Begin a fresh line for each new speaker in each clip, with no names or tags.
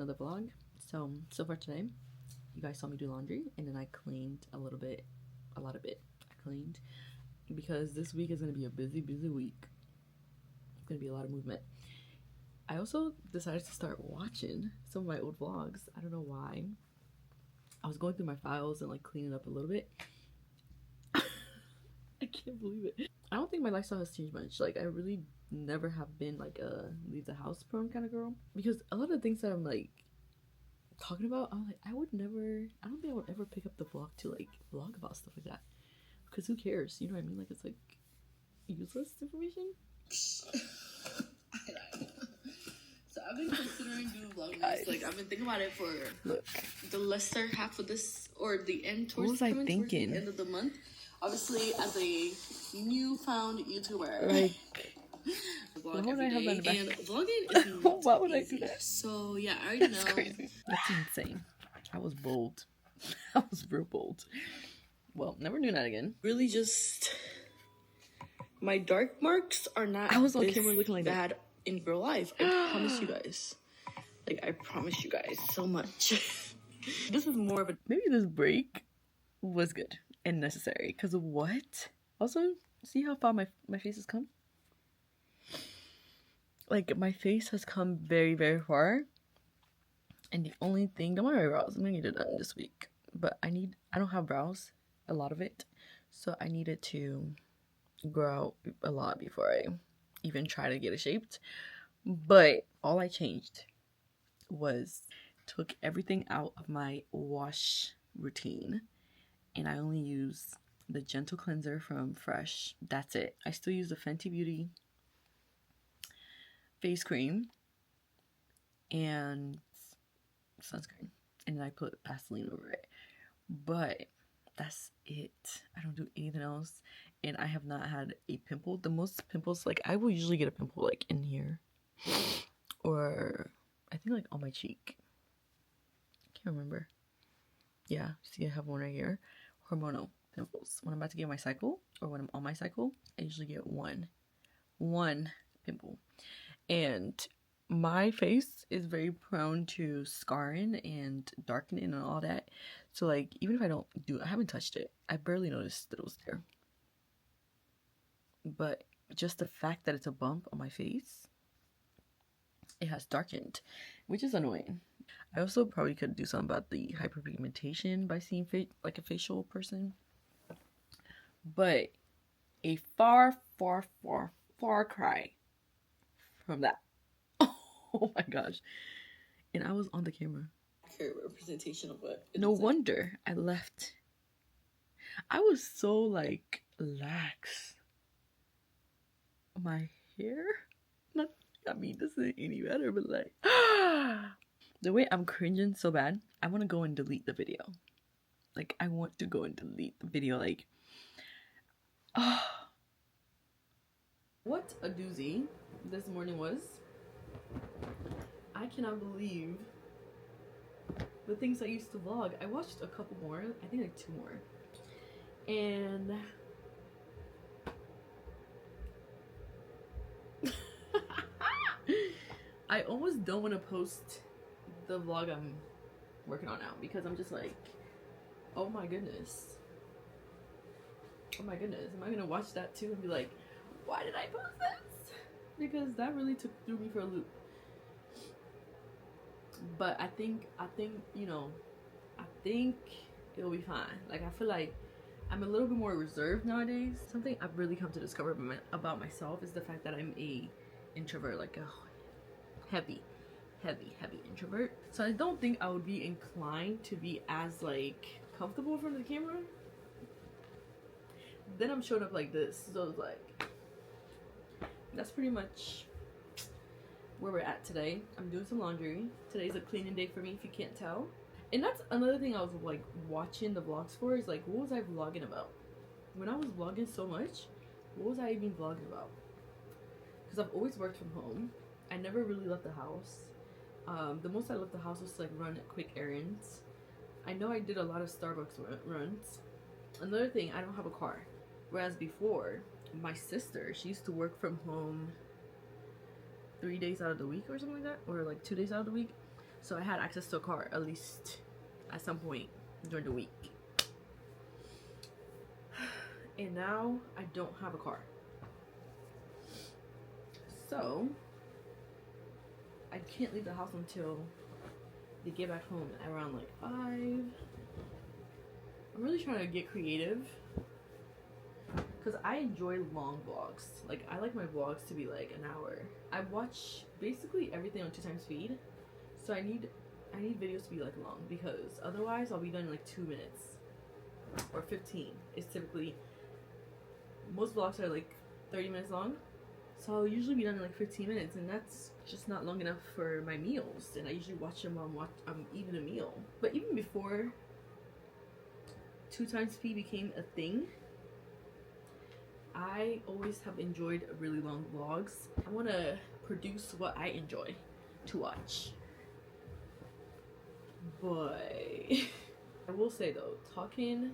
another vlog. So far today, you guys saw me do laundry, and then I cleaned a lot of it. I cleaned because this week is gonna be a busy week. It's gonna be a lot of movement. I also decided to start watching some of my old vlogs. I don't know why. I was going through my files and like cleaning up a little bit. I can't believe it. I don't think my lifestyle has changed much. Like, I really never have been like a leave the house prone kind of girl, because a lot of the things that I'm like talking about, I'm like, I don't think I would ever pick up the vlog to like vlog about stuff like that, because who cares, you know what I mean? Like, it's like useless information. So I've been considering doing vlogmas. Like, I've been thinking about it for the lesser half of this, or the end towards the end of the month. Obviously, as a newfound YouTuber, like, vlog every day, and vlogging is not why would easy. I do that? So yeah, I already know. Crazy. That's insane. I was bold. I was real bold. Well, never do that again. Really, just my dark marks are not. I was on camera looking like bad in real life. I promise you guys. Like, I promise you guys so much. This is more of a, maybe this break was good and necessary, because of what? Also, see how far my face has come? Like, my face has come very far, and the only thing, don't worry, brows, I'm gonna need it done this week, but I don't have brows, a lot of it, so I needed to grow out a lot before I even try to get it shaped. But all I changed was took everything out of my wash routine, and I only use the gentle cleanser from Fresh. That's it. I still use the Fenty Beauty face cream and sunscreen, and then I put Vaseline over it, but that's it. I don't do anything else, and I have not had a pimple. The most pimples, like, I will usually get a pimple like in here, or I think like on my cheek. I can't remember. Yeah, see, I have one right here. Hormonal pimples. When I'm about to get my cycle, or when I'm on my cycle, I usually get one pimple. And my face is very prone to scarring and darkening and all that. So, like, even if I haven't touched it, I barely noticed that it was there. But just the fact that it's a bump on my face, it has darkened, which is annoying. I also probably could do something about the hyperpigmentation by seeing like a facial person. But a far cry from that. Oh my gosh. And I was on the camera. Representation of what? No wonder I left. I was so like lax. My hair? Not, I mean, this isn't any better, but like the way I'm cringing so bad, I want to go and delete the video. Like, I want to go and delete the video. Like, what a doozy this morning was. I cannot believe the things I used to vlog. I watched a couple more. I think like 2 more. And I almost don't want to post the vlog I'm working on now, because I'm just like, oh my goodness. Oh my goodness. Am I going to watch that too and be like, why did I post this? Because that really threw me for a loop. But I think, you know, I think it'll be fine. Like, I feel like I'm a little bit more reserved nowadays. Something I've really come to discover about myself is the fact that I'm a introvert, like a heavy introvert. So I don't think I would be inclined to be as like comfortable in front of the camera. Then I'm showing up like this, so it's like, that's pretty much where we're at today. I'm doing some laundry. Today's a cleaning day for me, if you can't tell. And that's another thing I was like watching the vlogs for, is like, what was I vlogging about? When I was vlogging so much, what was I even vlogging about? Because I've always worked from home. I never really left the house. The most I left the house was to like run quick errands. I know I did a lot of Starbucks runs. Another thing, I don't have a car. Whereas before, my sister, she used to work from home 3 days out of the week or something like that, or like 2 days out of the week. So I had access to a car at least at some point during the week. And now I don't have a car. So I can't leave the house until they get back home around like 5. I'm really trying to get creative because I enjoy long vlogs. Like, I like my vlogs to be like an hour. I watch basically everything on 2x speed, so I need videos to be like long, because otherwise I'll be done in like 2 minutes or 15. It's typically, most vlogs are like 30 minutes long, so I'll usually be done in like 15 minutes, and that's just not long enough for my meals. And I usually watch them while I'm eating a meal. But even before 2x speed became a thing, I always have enjoyed really long vlogs. I want to produce what I enjoy to watch. But I will say though, talking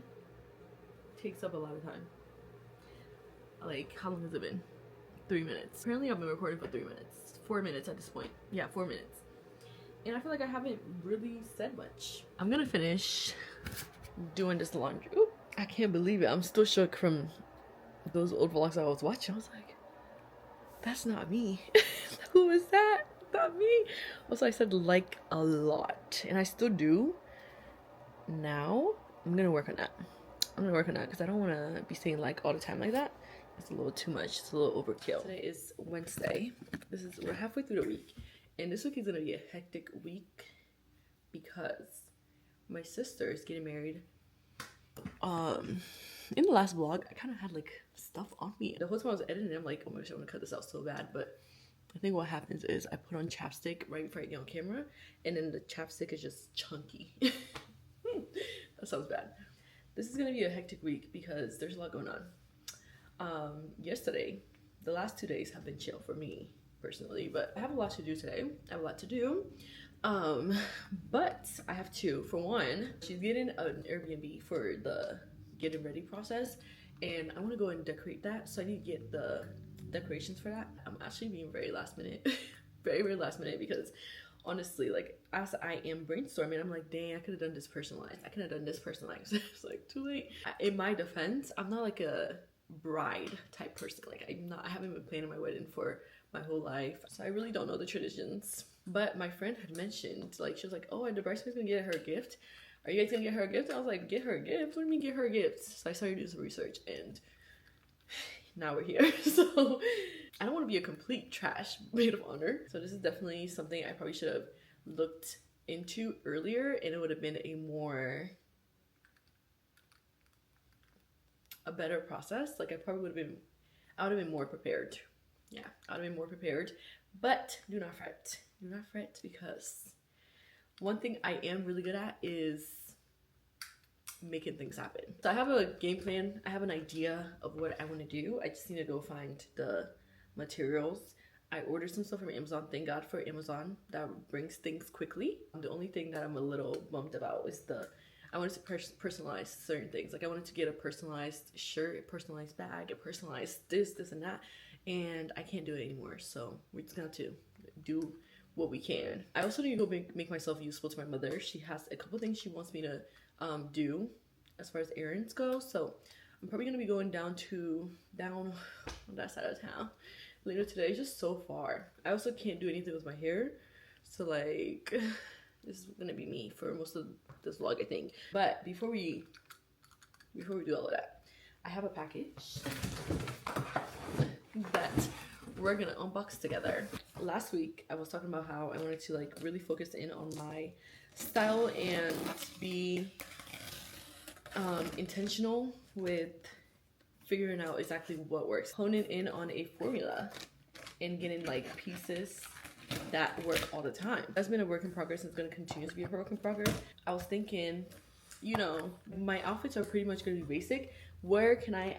takes up a lot of time. Like, how long has it been? 3 minutes. Apparently I've been recording for 3 minutes. 4 minutes at this point. Yeah, 4 minutes. And I feel like I haven't really said much. I'm gonna finish doing this laundry. Ooh, I can't believe it. I'm still shook from those old vlogs I was watching. I was like, that's not me. Who is that? Not me. Also, I said like a lot, and I still do. Now I'm gonna work on that. I'm gonna work on that because I don't want to be saying like all the time like that. It's a little too much. It's a little overkill. Today is Wednesday. We're halfway through the week, and this week is gonna be a hectic week because my sister is getting married. In the last vlog, I kind of had like stuff on me. The whole time I was editing, I'm like, oh my gosh, I want to cut this out so bad. But I think what happens is I put on chapstick right before I get on camera, and then the chapstick is just chunky. That sounds bad. This is gonna be a hectic week because there's a lot going on. Yesterday, the last 2 days have been chill for me personally, but I have a lot to do today. I have a lot to do. But I have two. For one, she's getting an Airbnb for the getting ready process, and I want to go and decorate that, so I need to get the decorations for that. I'm actually being very last minute. very last minute, because honestly, like, as I am brainstorming, I'm like, dang, I could have done this personalized. I could have done this personalized. It's like too late. In my defense, I'm not like a bride type person. Like, I haven't been planning my wedding for my whole life, so I really don't know the traditions. But my friend had mentioned, like, she was like, oh, the bridesmaid's gonna get her a gift. Are you guys gonna get her a gift? I was like, get her a gift? What do you mean get her a gift? So I started doing some research, and now we're here. So I don't want to be a complete trash maid of honor. So this is definitely something I probably should have looked into earlier, and it would have been a better process. Like, I would have been more prepared. Yeah, I would have been more prepared. But do not fret. Do not fret, because one thing I am really good at is making things happen. So I have a game plan. I have an idea of what I want to do. I just need to go find the materials. I ordered some stuff from Amazon. Thank God for Amazon. That brings things quickly. The only thing that I'm a little bummed about is I wanted to personalize certain things. Like, I wanted to get a personalized shirt, a personalized bag, a personalized this and that. And I can't do it anymore. So we're just going to do what we can. I also need to go make myself useful to my mother. She has a couple things she wants me to do as far as errands go. So I'm probably gonna be going down on that side of town later today. It's just so far. I also can't do anything with my hair, so like this is gonna be me for most of this vlog, I think. But before we do all of that, I have a package that we're gonna unbox together. Last week I was talking about how I wanted to like really focus in on my style and be intentional with figuring out exactly what works, honing in on a formula and getting like pieces that work all the time. That's been a work in progress, and it's going to continue to be a work in progress. I was thinking, you know, my outfits are pretty much going to be basic. Where can I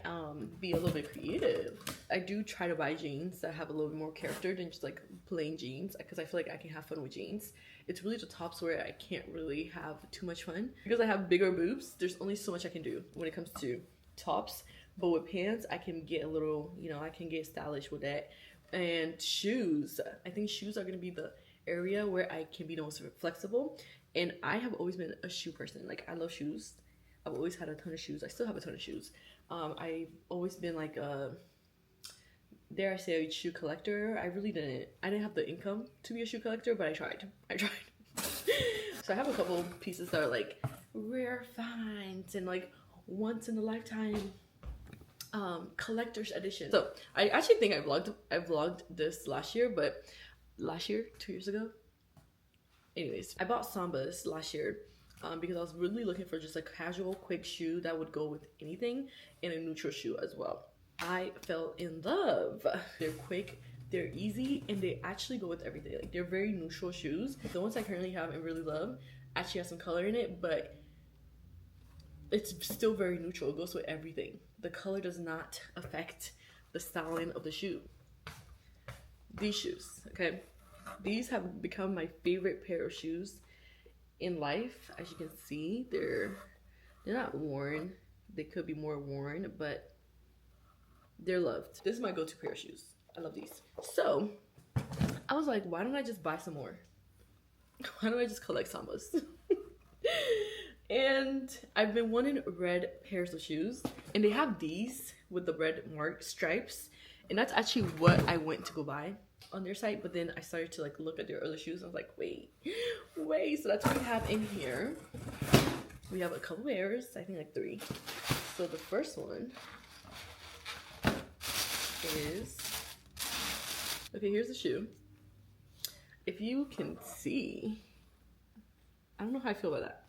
be a little bit creative? I do try to buy jeans that have a little bit more character than just like plain jeans, because I feel like I can have fun with jeans. It's really the tops where I can't really have too much fun. Because I have bigger boobs, there's only so much I can do when it comes to tops. But with pants, I can get a little, you know, I can get stylish with that. And shoes, I think shoes are going to be the area where I can be the most flexible. And I have always been a shoe person. Like, I love shoes. I've always had a ton of shoes. I still have a ton of shoes. I've always been like a, dare I say, a shoe collector. I didn't have the income to be a shoe collector, but I tried. So I have a couple pieces that are like rare finds and like once in a lifetime collector's edition. So I actually think I vlogged this last year, but 2 years ago. Anyways, I bought Sambas last year because I was really looking for just a casual, quick shoe that would go with anything, and a neutral shoe as well. I fell in love. They're quick, they're easy, and they actually go with everything. Like, they're very neutral shoes. The ones I currently have and really love actually has some color in it, but it's still very neutral. It goes with everything. The color does not affect the styling of the shoe. These shoes, okay? These have become my favorite pair of shoes in life. As you can see, they're not worn. They could be more worn, but they're loved. This is my go-to pair of shoes. I love these. So I was like, why don't I just buy some more? Why don't I just collect Sambas? And I've been wanting red pairs of shoes, and they have these with the red mark stripes, and that's actually what I went to go buy on their site. But then I started to like look at their other shoes, and I was like, wait, so that's what we have in here. We have a couple pairs, I think like 3. So the first one is, okay, here's the shoe. If you can see, I don't know how I feel about that.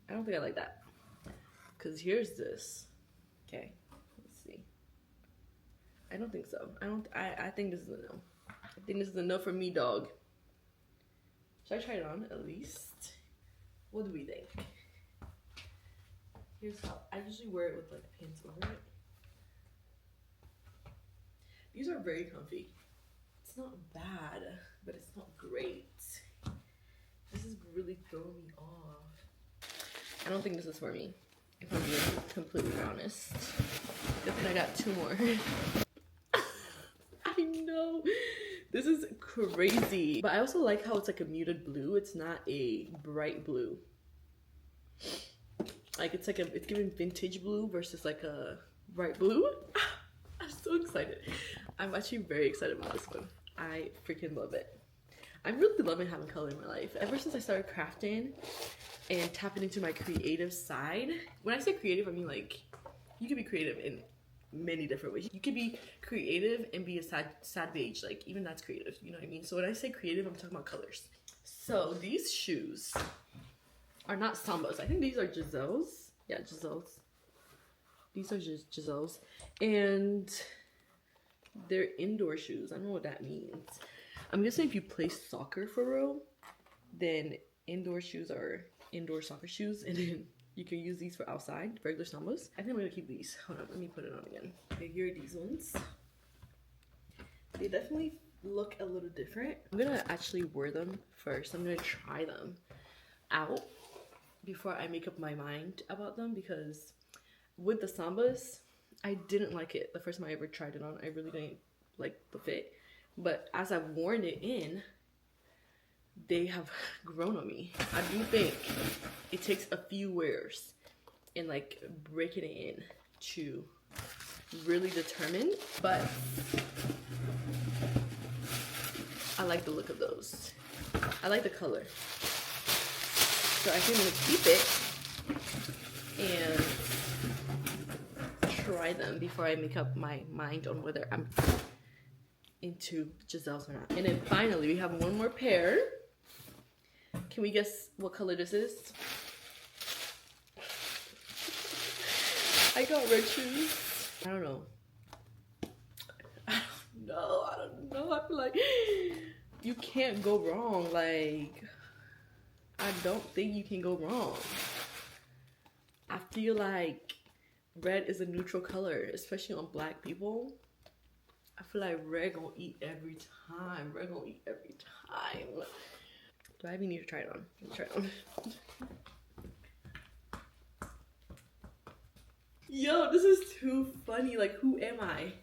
I don't think I like that. Because here's this. Okay, let's see. I don't think so. I think this is a no. I think this is a no for me, dog. Should I try it on at least? What do we think? Here's how. I usually wear it with like pants over it. These are very comfy. It's not bad, but it's not great. This is really throwing me off. I don't think this is for me, if I'm being completely honest. Good thing I got 2 more. I know, this is crazy. But I also like how it's like a muted blue. It's not a bright blue. Like, it's like it's giving vintage blue versus like a bright blue. I'm so excited. I'm actually very excited about this one. I freaking love it. I'm really loving having color in my life. Ever since I started crafting and tapping into my creative side. When I say creative, I mean like, you can be creative in many different ways. You could be creative and be a sad beige, like even that's creative, you know what I mean? So when I say creative, I'm talking about colors. So these shoes are not Sambas. I think these are Giselles. Yeah, Giselles. These are just Giselles. And they're indoor shoes. I don't know what that means. I'm guessing if you play soccer for real, then indoor shoes are indoor soccer shoes, and then you can use these for outside, regular Sambas. I think I'm gonna keep these. Hold on, let me put it on again. Okay, here are these ones. They definitely look a little different. I'm gonna actually wear them first. I'm gonna try them out before I make up my mind about them, because with the Sambas, I didn't like it the first time I ever tried it on. I really didn't like the fit. But as I've worn it in, they have grown on me. I do think it takes a few wears and like breaking it in to really determine. But I like the look of those. I like the color. So I think I'm gonna keep it and try them before I make up my mind on whether I'm into Giselles or not. And then finally, we have one more pair. Can we guess what color this is? I got red shoes. I don't know. I don't know. I feel like you can't go wrong. Like, I don't think you can go wrong. I feel like red is a neutral color, especially on black people. I feel like red gonna eat every time. Red gonna eat every time. Do I even need to try it on? Let me try it on. Yo, this is too funny. Like, who am I?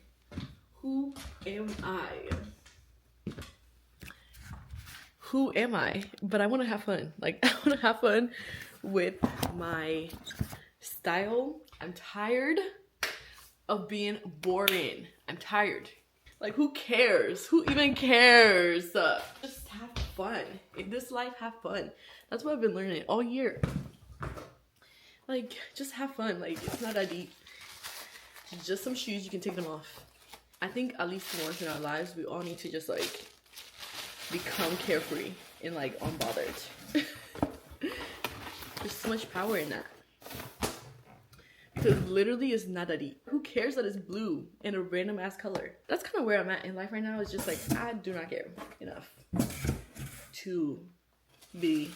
Who am I?
who am I? But I want to have fun. Like, I want to have fun with my style. I'm tired of being boring. I'm tired. Like, who cares? Who even cares? Just have fun. In this life, have fun. That's what I've been learning all year. Like, just have fun. Like, it's not that deep. Just some shoes, you can take them off. I think at least once in our lives, we all need to just, like, become carefree and, like, unbothered. There's so much power in that. Because literally it's not that deep. Who cares that it's blue in a random ass color? That's kind of where I'm at in life right now. It's just like, I do not care enough to be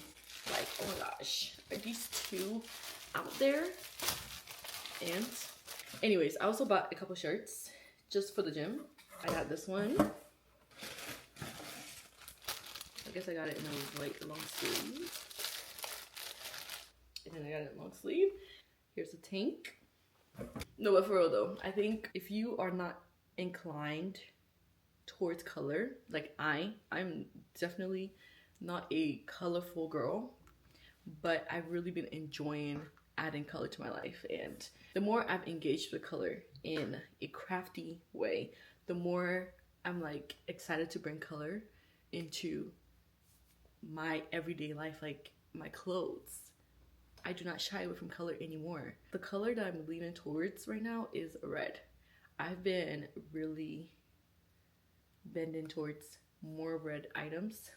like, oh my gosh, are these two out there? And anyways, I also bought a couple shirts just for the gym. I got this one. I guess I got it in a white long sleeve. And then I got it in long sleeve. Here's a tank. No, but for real though, I think if you are not inclined towards color, like I'm definitely not a colorful girl, but I've really been enjoying adding color to my life. And the more I've engaged with color in a crafty way, the more I'm like excited to bring color into my everyday life, like my clothes. I do not shy away from color anymore. The color that I'm leaning towards right now is red. I've been really bending towards more red items.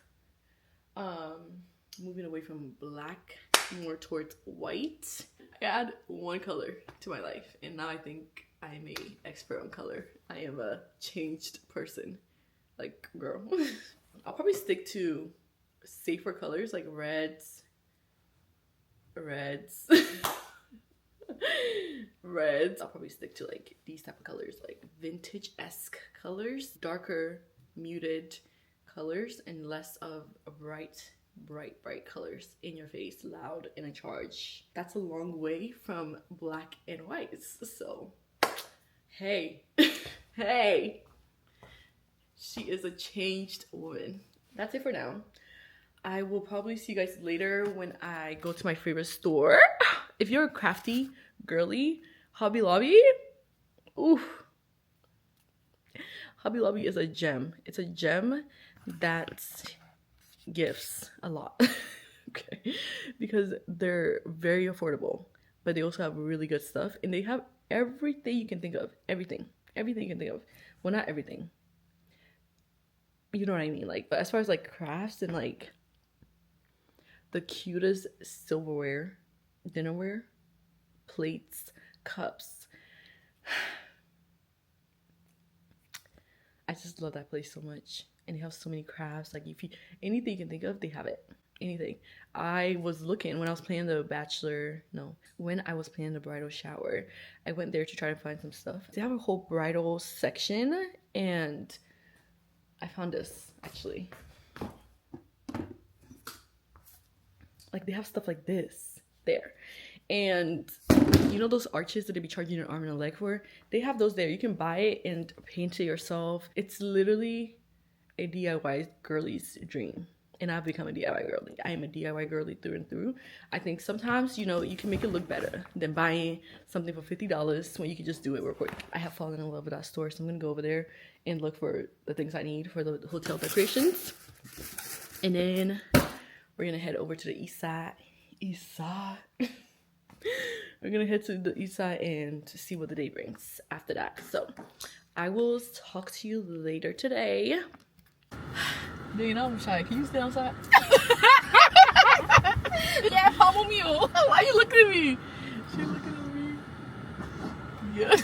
Moving away from black, more towards white. I add one color to my life, and now I think I'm a expert on color. I am a changed person. Like, girl. I'll probably stick to safer colors like reds. I'll probably stick to like these type of colors, like vintage-esque colors, darker muted colors, and less of bright colors in your face, loud and in charge. That's a long way from black and whites. So hey hey, she is a changed woman. That's it for now. I will probably see you guys later when I go to my favorite store. If you're a crafty, girly, Hobby Lobby, oof. Hobby Lobby is a gem. It's a gem that gifts a lot. Okay. Because they're very affordable, but they also have really good stuff. And they have everything you can think of. Everything you can think of. Well, not everything. You know what I mean? Like, but as far as like crafts and like the cutest silverware, dinnerware, plates, cups. I just love that place so much. And they have so many crafts. Like, if you, anything you can think of, they have it. Anything. I was looking when I was planning the when I was planning the bridal shower, I went there to try to find some stuff. They have a whole bridal section, and I found this actually. Like, they have stuff like this there. And you know those arches that they be charging your arm and a leg for? They have those there. You can buy it and paint it yourself. It's literally a DIY girly's dream. And I've become a DIY girly. I am a DIY girly through and through. I think sometimes, you know, you can make it look better than buying something for $50 when you can just do it real quick. I have fallen in love with that store, so I'm going to go over there and look for the things I need for the hotel decorations. And then we're gonna head over to the east side. We're gonna head to the east side and to see what the day brings after that. So I will talk to you later today. You know I'm shy. Can you stay outside? Yeah, follow me. Why are you looking at me? She's looking at me. Yeah.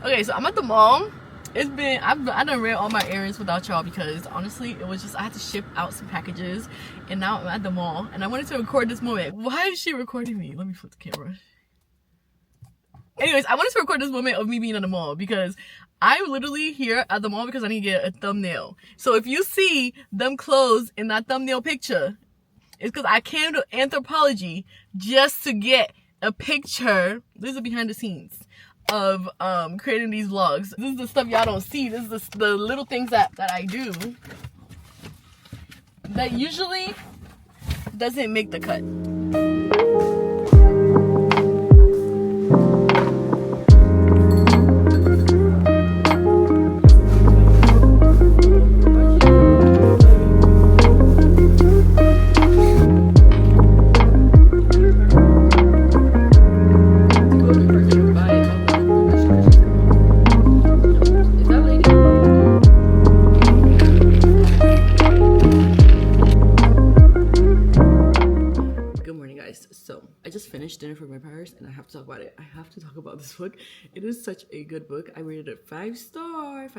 Okay, so I'm at the mall. It's been, I done ran all my errands without y'all because honestly, it was just, I had to ship out some packages and now I'm at the mall and I wanted to record this moment. Why is she recording me? Let me flip the camera. Anyways, I wanted to record this moment of me being at the mall because I'm literally here at the mall because I need to get a thumbnail. So if you see them clothes in that thumbnail picture, it's because I came to Anthropology just to get a picture. This is behind the scenes of creating these vlogs. This is the stuff y'all don't see. This is the little things that I do. that usually doesn't make the cut. So I just finished Dinner for Vampires and I have to talk about it. I have to talk about this book. It is such a good book. I rated it 5 star.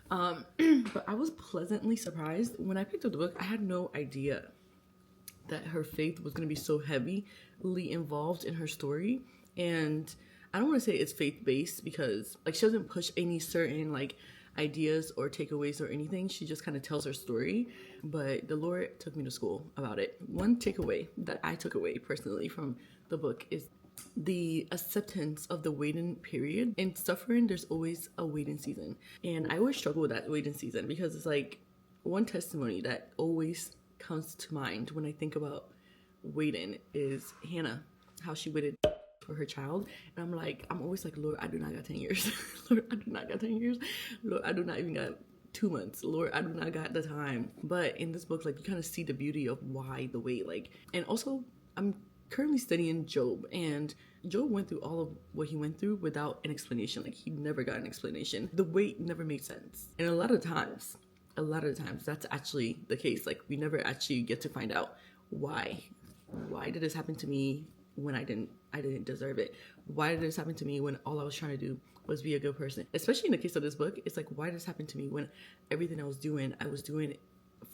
But I was pleasantly surprised when I picked up the book. I had no idea that her faith was going to be so heavily involved in her story. And I don't want to say it's faith-based because like she doesn't push any certain like ideas or takeaways or anything. She just kind of tells her story. But the Lord took me to school about it. One takeaway that I took away personally from the book is the acceptance of the waiting period. In suffering, there's always a waiting season. And I always struggle with that waiting season because it's like one testimony that always comes to mind when I think about waiting is Hannah, how she waited for her child. And I'm always like, Lord, I do not got 10 years. Lord, I do not got 10 years. Lord, I do not even got 2 months. Lord, I do not got the time. But in this book, like you kind of see the beauty of why the wait. Like, and also I'm currently studying Job, and Job went through all of what he went through without an explanation. Like he never got an explanation. The wait never made sense. And a lot of times that's actually the case. Like we never actually get to find out why did this happen to me when I didn't deserve it? Why did this happen to me when all I was trying to do was be a good person? Especially in the case of this book, it's like, why did this happen to me when everything I was doing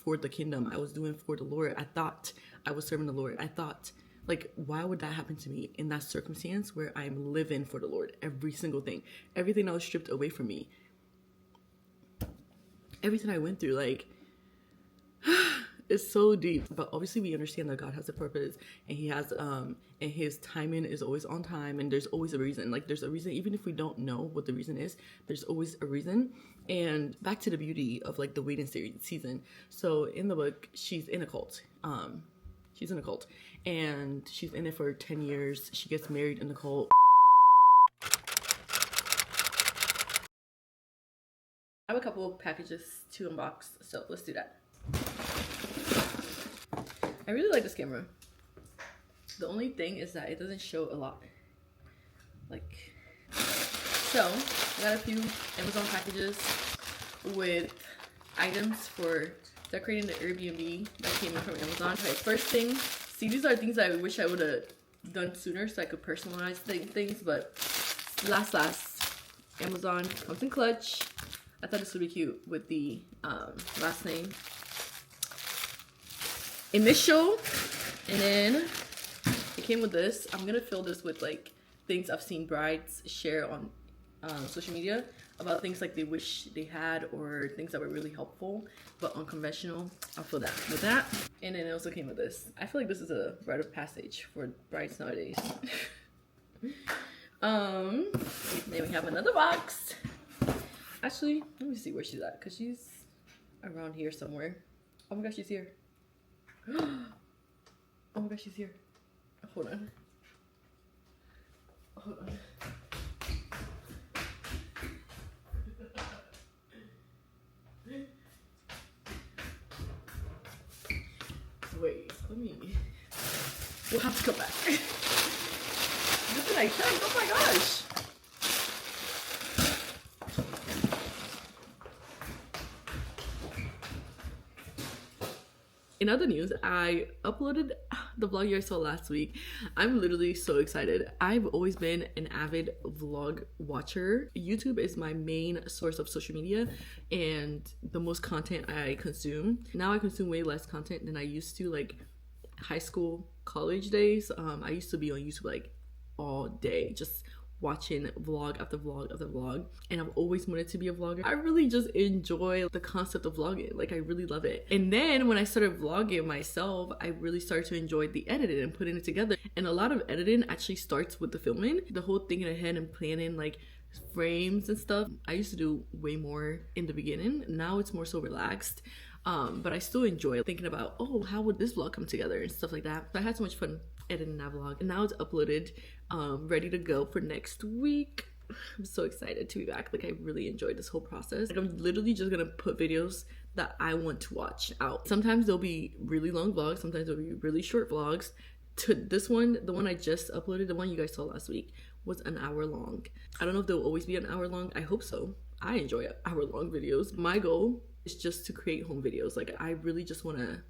for the kingdom. I was doing for the Lord. I thought I was serving the Lord. I thought, like, why would that happen to me in that circumstance where I'm living for the Lord? Every single thing, everything that was stripped away from me, everything I went through, like, it's so deep. But obviously we understand that God has a purpose, and he has and his timing is always on time, and there's always a reason. Like there's a reason, even if we don't know what the reason is, there's always a reason. And back to the beauty of like the waiting season. So in the book, she's in a cult. She's in a cult, and she's in it for 10 years. She gets married in the cult. I have a couple of packages to unbox, so let's do that. I really like this camera. The only thing is that it doesn't show a lot. Like, so I got a few Amazon packages with items for decorating the Airbnb that came in from Amazon. Okay, first thing, see, these are things that I wish I would have done sooner so I could personalize things, but last, Amazon comes in clutch. I thought this would be cute with the last name, initial, and then it came with this. I'm gonna fill this with like things I've seen brides share on social media about things like they wish they had or things that were really helpful but unconventional. I'll fill that with that. And then it also came with this. I feel like this is a rite of passage for brides nowadays. Then we have another box. Actually, let me see where she's at, because she's around here somewhere. Oh my gosh, she's here. Oh my gosh, she's here. Hold on. Hold on. Wait, let me. We'll have to come back. This is like, oh my gosh. In other news, I uploaded the vlog you saw last week. I'm literally so excited. I've always been an avid vlog watcher. YouTube is my main source of social media and the most content I consume. Now I consume way less content than I used to, like high school, college days. I used to be on YouTube like all day, just watching vlog after vlog after vlog, and I've always wanted to be a vlogger. I really just enjoy the concept of vlogging. Like I really love it. And then when I started vlogging myself, I really started to enjoy the editing and putting it together. And a lot of editing actually starts with the filming, the whole thinking ahead and planning like frames and stuff. I used to do way more in the beginning. Now it's more so relaxed. but I still enjoy thinking about, oh, how would this vlog come together and stuff like that. So I had so much fun editing that vlog, and now it's uploaded, ready to go for next week. I'm so excited to be back. Like, I really enjoyed this whole process. Like, I'm literally just gonna put videos that I want to watch out. Sometimes there'll be really long vlogs, sometimes there'll be really short vlogs. To this one, the one I just uploaded, the one you guys saw last week, was an hour long. I don't know if they'll always be an hour long. I hope so. I enjoy hour long videos. My goal is just to create home videos. Like, I really just want to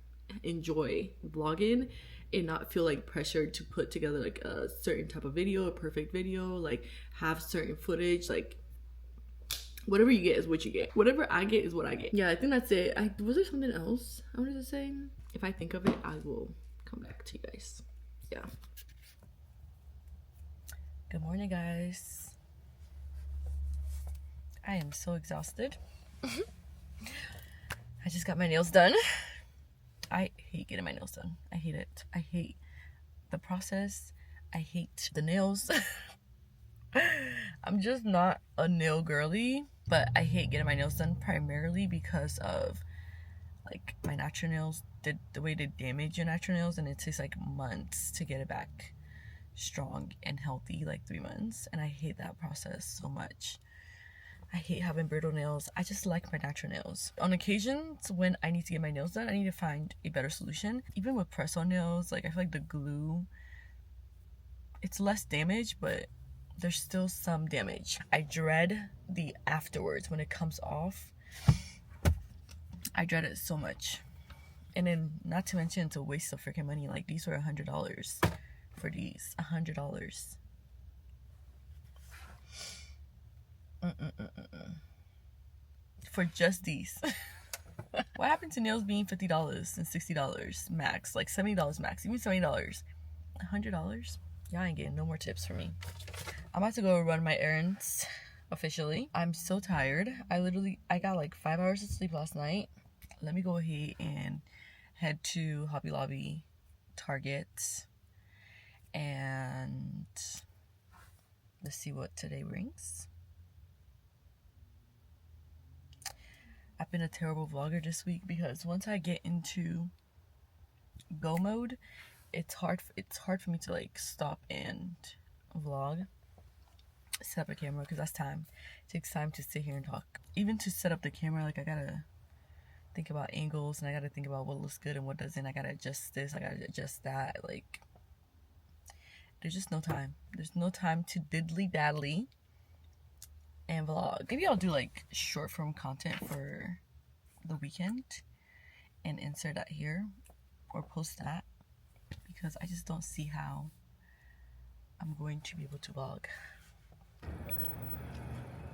enjoy vlogging and not feel like pressured to put together like a certain type of video, a perfect video, like have certain footage. Like, whatever you get is what you get. Whatever I get is what I get. Yeah, I think that's it. Was there something else I wanted to say? If I think of it, I will come back to you guys. Yeah. Good morning, guys. I am so exhausted. I just got my nails done. I hate getting my nails done. I hate it. I hate the process. I hate the nails. I'm just not a nail girly, but I hate getting my nails done primarily because of like my natural nails, the way they damage your natural nails, and it takes like months to get it back strong and healthy, like 3 months, and I hate that process so much. I hate having brittle nails. I just like my natural nails. On occasions when I need to get my nails done, I need to find a better solution. Even with press-on nails, like I feel like the glue, it's less damage, but there's still some damage. I dread the afterwards when it comes off. I dread it so much. And then not to mention, it's a waste of freaking money. Like, these were $100 for these. $100. For just these. What happened to nails being $50 and $60 max? Like $70 max, even $70. $100? Y'all ain't getting no more tips from me. I'm about to go run my errands officially. I'm so tired. I got like 5 hours of sleep last night. Let me go ahead and head to Hobby Lobby, Target, and let's see what today brings. I've been a terrible vlogger this week because once I get into go mode, it's hard for me to like stop and vlog, set up a camera, because that's time. It takes time to sit here and talk. Even to set up the camera, like I gotta think about angles, and I gotta think about what looks good and what doesn't. I gotta adjust this, I gotta adjust that. Like, there's just no time. There's no time to diddly daddly and vlog. Maybe I'll do like short form content for the weekend and insert that here or post that, because I just don't see how I'm going to be able to vlog.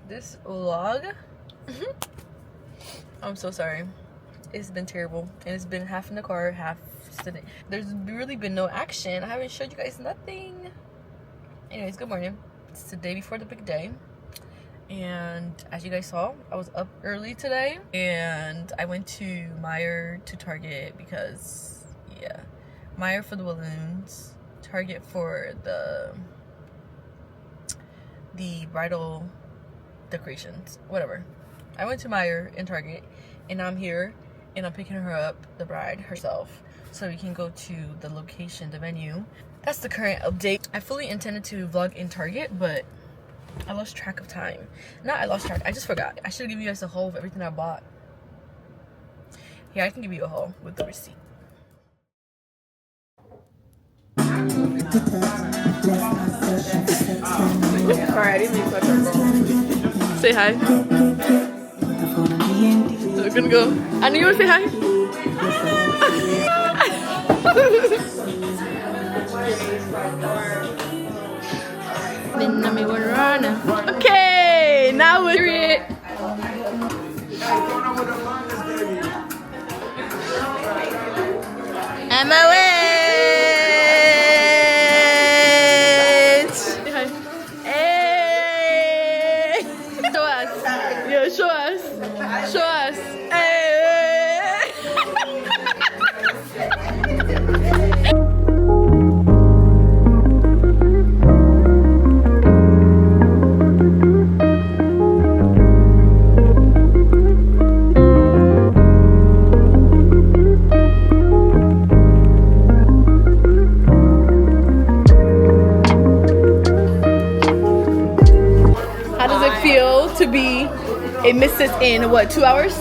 This vlog, I'm so sorry. It's been terrible, and it's been half in the car, half sitting. There's really been no action. I haven't showed you guys nothing. Anyways, good morning. It's the day before the big day. And as you guys saw, I was up early today, and I went to Meijer to Target because, yeah, Meijer for the balloons, Target for the bridal decorations, whatever. I went to Meijer and Target, and now I'm here, and I'm picking her up, the bride herself, so we can go to the location, the venue. That's the current update. I fully intended to vlog in Target, but I lost track of time. Not I lost track, I just forgot. I should give you guys a haul of everything I bought. Here, I can give you a haul with the receipt. Sorry, I didn't mean to touch her phone. Say hi. We're gonna go. I knew you would say hi. Okay, now we're it. I'm away. Hey. Show us. Yo, show us. Show us. Hey. feel to be a missus in what, 2 hours?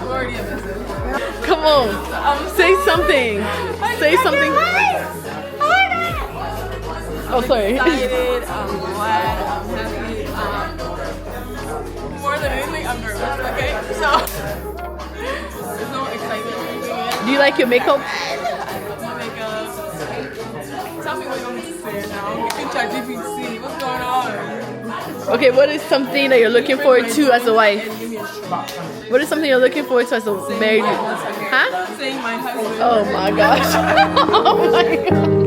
Already a missus.
Come on, say something. Say something. Oh, sorry.
I'm excited. I'm glad. I'm happy. More than anything, I'm nervous. Okay, so there's no excitement or anything yet.
Do you like your makeup?
My makeup. Tell me what you want me to say now. You can chat GPT. What's going on?
Okay, what is something that you're looking forward to as a wife? What is something you're looking forward to as a married? Huh?
Saying my husband.
Oh my gosh. Oh my god.